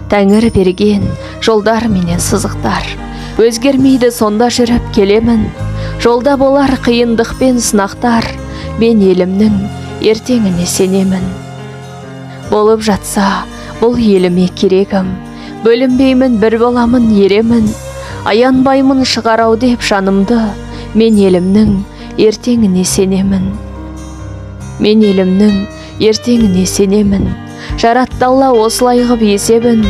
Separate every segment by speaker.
Speaker 1: Тәңір берген жолдар менен сызықтар. Өзгермейді сонда жүріп келемін. Жолда болар қиындық пен сынақтар. Мен елімнің ертеңіне сенемін. Болып жатса, бұл еліме керегім. Бөлінбеймін, бір боламын, еремін. Аянбаймын шығарау деп жанымды. Мен елімнің ертеңіне сенемін. Мен елімнің ертеңіне сенемін. Жаратты Алла осылай ғып есебін.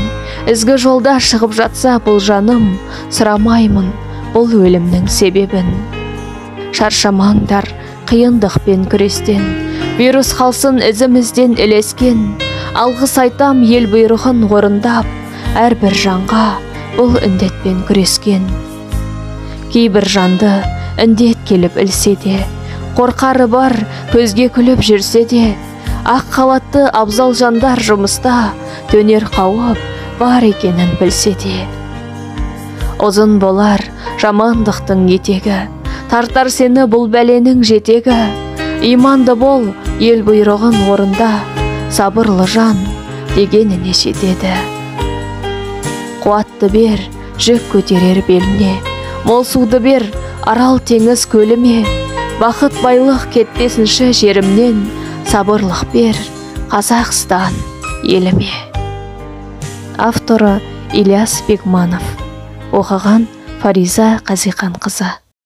Speaker 1: Ізгі жолда шығып жатса бұл жаным, сұрамаймын бұл өлімнің себебін. Шаршамаңдар қиындықпен күрестен, вирус қалсын ізімізден ілескен. Алғыс айтам ел бұйрығын орындап, әрбір жанға бұл індетпен күрескен. Кейбір жанды індет келіп ілсе де, қорқары бар көзге күліп жүрсе де, ақ халатты абзал жандар жұмыста төнер қауіп бар екенін білсе де. Ұзын болар жамандықтың етегі, тартар сені бұл бәленің жетегі. Иманды бол ел бұйрығын орында, сабырлы жан дегеніне жетеді. Қуатты бер жүк көтерер беліне, мол суды бер арал теңіз көліме. Бақыт байлық кетпесінші жерімнен, сабырлық бер Қазақстан еліме. Авторы Ильяс Бегманов. Оқыған Фариза Қазиқанқызы.